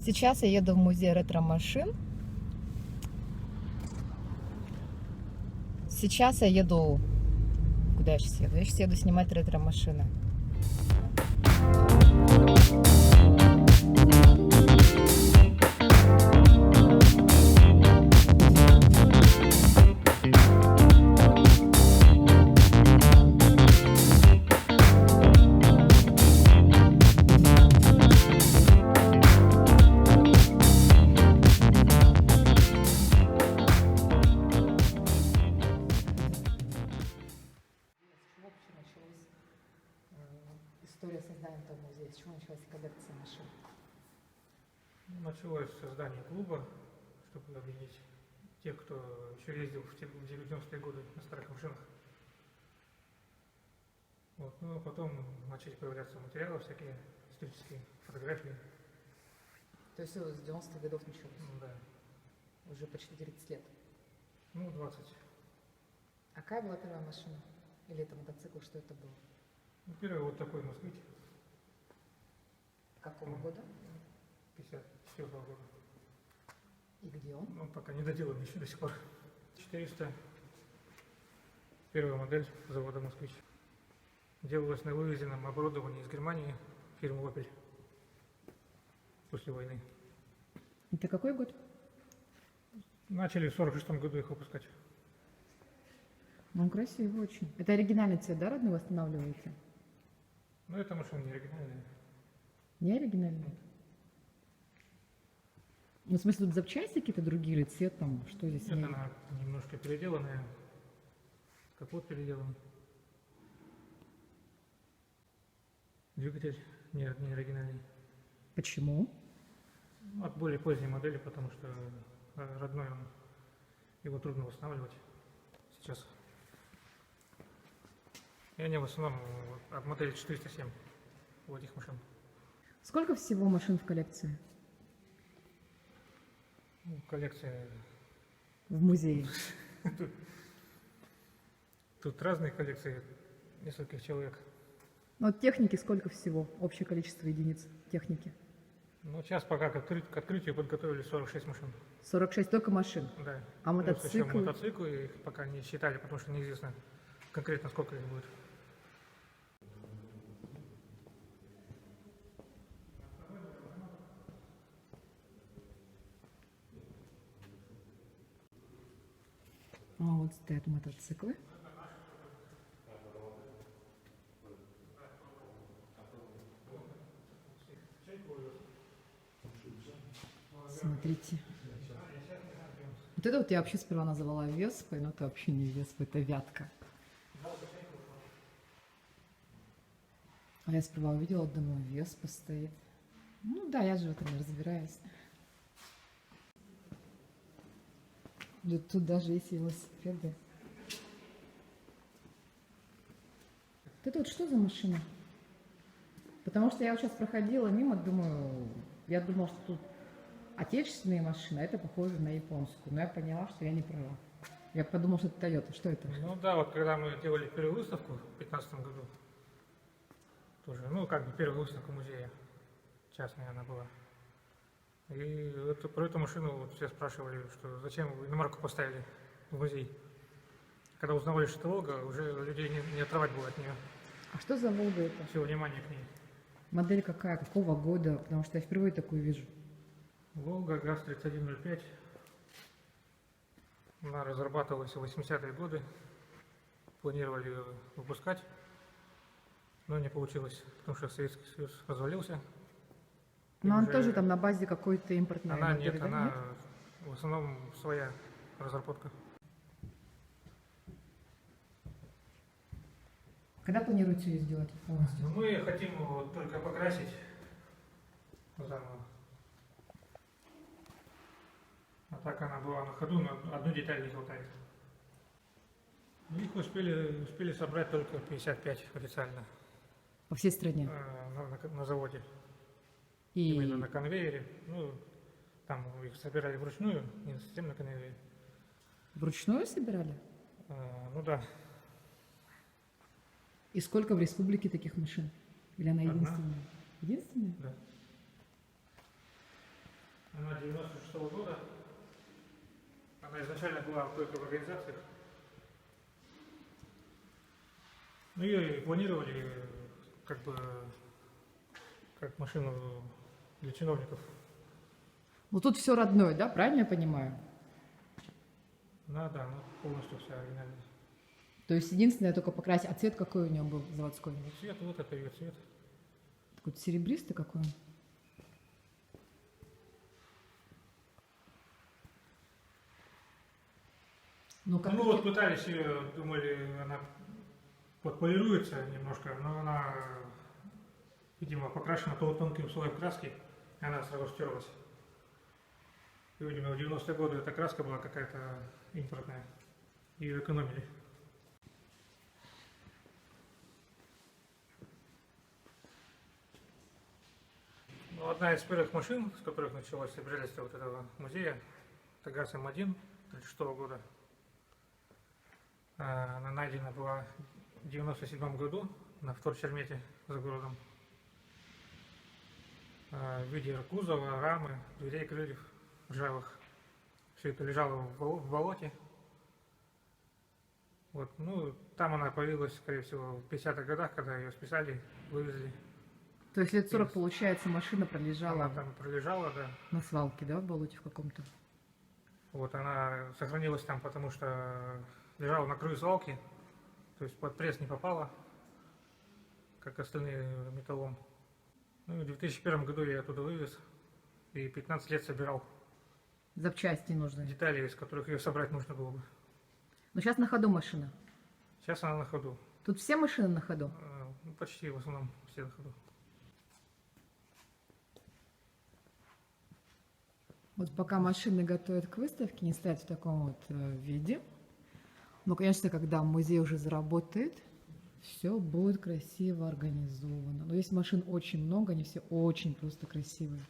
Сейчас я еду в музей ретро-машин. Сейчас я еду... Куда я сейчас еду? Я сейчас еду снимать ретро-машины. История создания этого музея. С чего началась коллекция машин? Началось создание клуба, чтобы объединить тех, кто еще ездил в 90-е годы на старых машинах. Вот. Ну, а потом начали появляться материалы, всякие исторические фотографии. То есть все с 90-х годов началось? Ну, да. Уже почти 30 лет. Ну, 20. А какая была первая машина? Или это мотоцикл? Что это было? Ну, первый вот такой москвич. Какого года? 54 года. И где он? Он пока не доделан еще до сих пор. 400. Первая модель завода «Москвич». Делалась на вывезенном оборудовании из Германии фирмы Opel после войны. Это какой год? Начали в 46 году их выпускать. Ну, он красивый очень. Это оригинальный цвет, да, родной восстанавливаете? Но эта машина не оригинальная. Не оригинальный? Ну, в смысле, тут запчасти какие-то другие или цвет там? Что здесь? Нет, она немножко переделанная. Капот переделан. Двигатель не оригинальный. Почему? Ну, от более поздней модели, потому что родной он, его трудно восстанавливать сейчас. И они в основном от модели 407 у этих машин. Сколько всего машин в коллекции? Ну, коллекция. В музее? Тут разные коллекции, нескольких человек. Ну, вот техники сколько всего? Общее количество единиц техники? Ну, сейчас пока к открытию подготовили 46 машин. 46 только машин? Да. А Плюс еще мотоциклы? мотоциклы, их пока не считали, потому что неизвестно конкретно сколько их будет. А вот стоят мотоциклы. Смотрите. Вот это вот я вообще сперва называла Веспой, но это вообще не Веспа, это Вятка. А я сперва увидела, думаю, Веспа стоит. Ну да, я же в этом не разбираюсь. Тут даже есть велосипеды. Вот это вот что за машина? Потому что я вот сейчас проходила мимо, думаю, я думала, что тут отечественные машины, а это похоже на японскую. Но я поняла, что я не права. Я подумала, что это Toyota. Что это? Ну да, вот когда мы делали первую выставку в 2015 году, тоже, ну как бы первая выставка музея, частная она была. И про эту машину вот все спрашивали, что зачем вы иномарку поставили в музей. Когда узнавали, что это Волга, уже людей не отрывать было от нее. А что за Волга это? Все внимание к ней. Модель какая? Какого года? Потому что я впервые такую вижу. Волга ГАЗ-3105. Она разрабатывалась в 80-е годы. Планировали ее выпускать, но не получилось, потому что Советский Союз развалился. Но она тоже там на базе какой-то импортной Она модели, нет, да? она в основном своя разработка. Когда планируете ее сделать полностью? Ну, мы хотим его только покрасить заново. А так она была на ходу, но одну деталь не хватает. Их успели собрать только 55 официально По всей стране. на заводе. И Именно на конвейере. Ну, там их собирали вручную, не совсем на конвейере. вручную собирали? Ну да. И сколько в республике таких машин? Или она Одна. единственная? Единственная? Да. Она 96-го года. Она изначально была только в организациях. Ну, ее и планировали как бы как машину для чиновников. Ну тут все родное, да, правильно я понимаю? Да, да, ну полностью вся оригинальная. То есть единственное только покрасить. А цвет какой у него был заводской? Ну, цвет, вот это ее цвет. Такой серебристый какой он? Ну, как Ну вот пытались ее, думали, она подполируется немножко, но она, видимо, покрашена тонким слоем краски, и она сразу стерлась. И, видимо, в 90-е годы эта краска была какая-то импортная. Ее экономили. Ну, одна из первых машин, с которых началось строительство вот этого музея, это ГАЗ М1 1936 года. Она найдена была в 1997 году на вторчермете за городом. В виде кузова, рамы, дверей, крыльев ржавых. Все это лежало в болоте. Вот, ну, там она появилась, скорее всего, в 50-х годах, когда ее списали, вывезли. То есть лет 40, получается, машина пролежала Она там пролежала, да. на свалке, да, в болоте в каком-то? Вот она сохранилась там, потому что лежала на краю свалки, то есть под пресс не попала, как остальные металлом. Ну, в 2001 году я оттуда вывез и 15 лет собирал Запчасти нужны. детали, из которых ее собрать нужно было бы. Но сейчас на ходу машина. Сейчас она на ходу. Тут все машины на ходу? Ну, почти в основном все на ходу. Вот пока машины готовят к выставке, не стоят в таком вот виде. Но, конечно, когда музей уже заработает, все будет красиво организовано. Но есть машин очень много, они все очень просто красивые.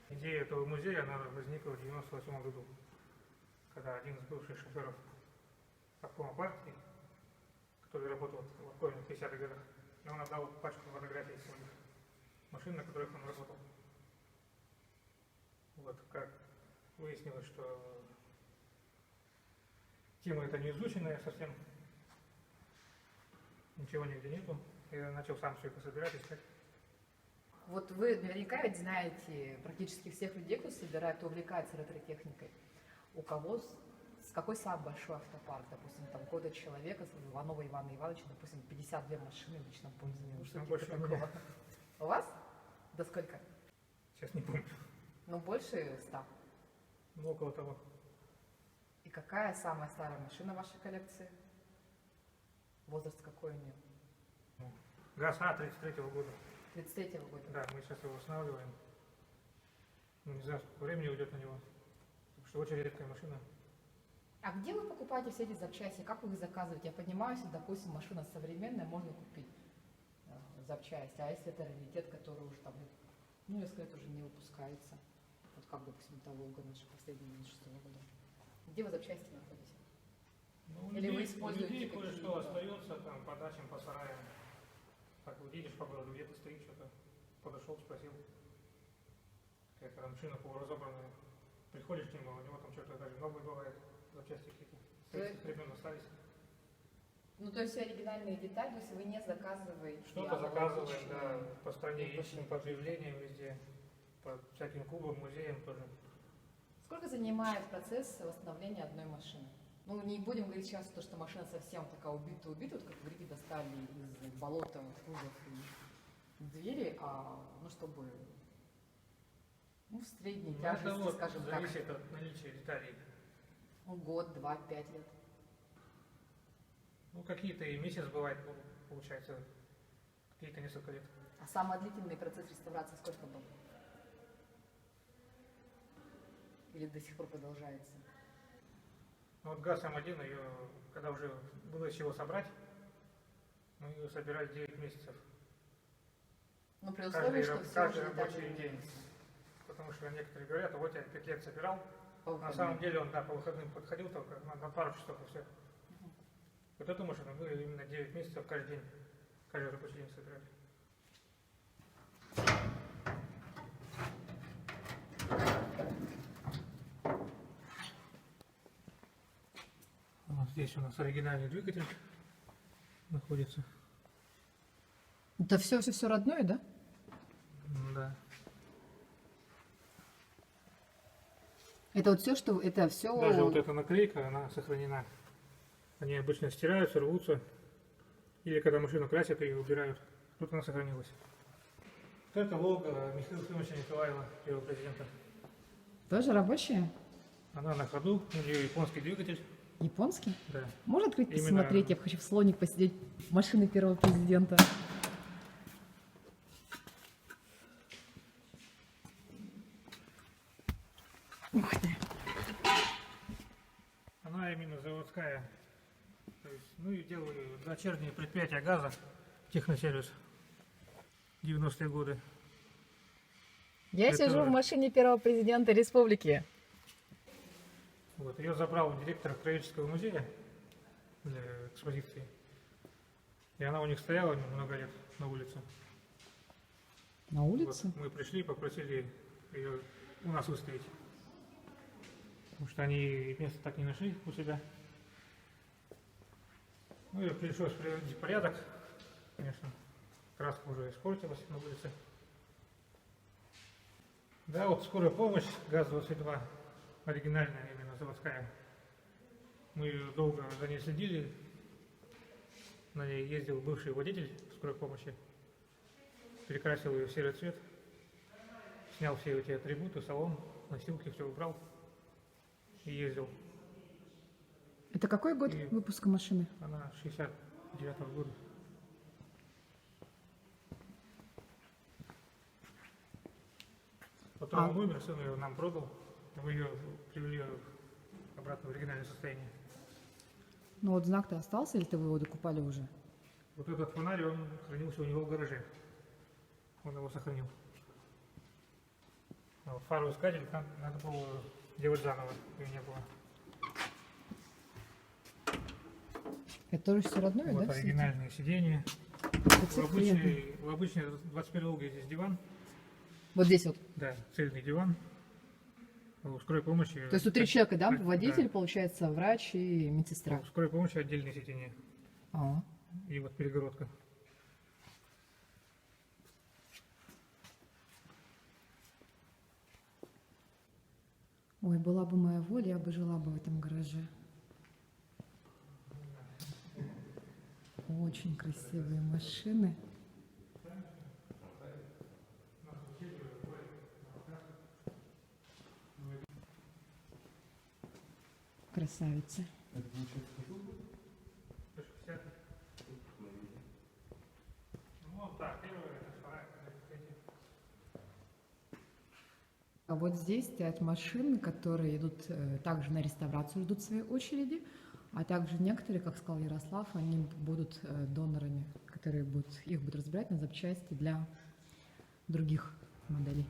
Идея этого музея, она возникла в 1998 году, когда один из бывших шоферов обкома партии, который работал в обкоме в 50-х годах, он отдал пачку фотографий своих машин, на которых он работал. Вот как выяснилось, что тема эта не изученная совсем, ничего нигде нету. Я начал сам все это собирать, искать. Вот вы наверняка ведь знаете практически всех людей, кто собирает, кто увлекается ретро-техникой. У кого, с какой самый большой автопарк, допустим, там года человека, Иванова Ивана Ивановича, допустим, 52 машины в личном пользовании. Ну, Что там типа больше у такого? меня. У вас? Да сколько? Сейчас не помню. Ну, больше 100. Ну, около того. И какая самая старая машина в вашей коллекции? Возраст какой у нее? ГАЗ А 33-го года. 33-го года. Да, мы сейчас его восстанавливаем. Ну, не знаю, сколько времени уйдет на него. Потому что очень редкая машина. А где вы покупаете все эти запчасти? Как вы их заказываете? Я понимаю, если, допустим, машина современная, можно купить запчасти. А если это раритет, который уже там, ну, несколько лет уже не выпускается? Вот как, допустим, та Волга наша последняя 96-го года. Где вы запчасти находите? Ну, Или вы используете людей кое-что какие-то? остается, там, по дачам, по сараям. Так вот едешь по городу, где-то стоит что-то. Подошел, спросил. Какая-то машина полуразобранная. Приходишь к нему, а у него там что-то даже новые бывает, запчасти какие-то. С этих времен остались. Ну, то есть оригинальные детали, то есть вы не заказываете? Что-то заказываем, да, аналогичные? по стране Ну, ищем, по объявлениям везде. По всяким клубам, музеям тоже. Сколько занимает процесс восстановления одной машины? Ну, не будем говорить сейчас то, что машина совсем такая убита, вот как вы говорите, достали из болота кузов и двери, ну, чтобы, ну, в средней Ну, тяжести, это вот скажем так, зависит от наличия деталей. ну, год, 2, 5 лет. Ну, какие-то и месяц бывает, ну, получается, какие-то несколько лет. А самый длительный процесс реставрации сколько был? Или до сих пор продолжается? Ну, вот ГАЗ М1, ее, когда уже было из чего собрать, мы ее собирали 9 месяцев. Ну, при условии, что все каждый уже детали рабочий день. меняются. Потому что некоторые говорят, вот я 5 лет собирал. По На выходным. самом деле он, да, по выходным подходил только на пару часов и все. Вот эту машину мы именно 9 месяцев каждый день, каждый рабочий день собирали. здесь у нас оригинальный двигатель находится. Это все родное, да? Да. Это вот все, что это все. Даже вот эта наклейка, она сохранена. Они обычно стираются, рвутся. Или когда машину красят, ее убирают. Тут она сохранилась. Вот это лого Михаила Ефимовича Николаева, первого президента. Тоже рабочие? Она на ходу, у нее японский двигатель. Японский? Да. Можно открыть Именно- посмотреть? Я хочу в слоник посидеть машины первого президента. Ух ты. Она именно заводская. То есть, ну и делаю дочерние предприятия газа, техносервис. 90-е годы. Я Это- сижу в машине первого президента республики. Вот, ее забрал директор Краеведческого музея для экспозиции. И она у них стояла много лет на улице. На улице? Вот мы пришли, попросили ее у нас выставить. Потому что они место так не нашли у себя. Ну и пришлось приводить в порядок, конечно. Краска уже испортилась на улице. Да, вот скорая помощь, ГАЗ-22, оригинальная именно заводская. Мы долго за ней следили. На ней ездил бывший водитель скорой помощи. Перекрасил ее в серый цвет. Снял все эти атрибуты, салон, носилки, все убрал. И ездил. Это какой год И- выпуска машины? Она 69-го года. Потом А- он умер, сын ее нам продал. Мы ее привели обратно в оригинальное состояние. Ну вот знак-то остался, или ты вы его докупали уже? Вот этот фонарь, он хранился у него в гараже. Он его сохранил. А вот фару искатель там надо было делать заново, ее не было. Это тоже все родное, Вот да? все эти? оригинальные сиденья. Это В цветные. обычный 21 Волге здесь диван. Вот здесь вот. Да, цельный диван. У скорой помощи... То есть тут 3 человека, да? Да. Водитель, получается, врач и медсестра. У скорой помощи отдельные сиденья. А. И вот перегородка. Ой, была бы моя воля, я бы жила бы в этом гараже. Очень красивые машины. Красавицы. 160. Ну, вот так, первое, вторая, третья. А вот здесь стоят машины, которые идут также на реставрацию, ждут своей очереди, а также некоторые, как сказал Ярослав, они будут донорами, которые их будут разбирать на запчасти для других моделей.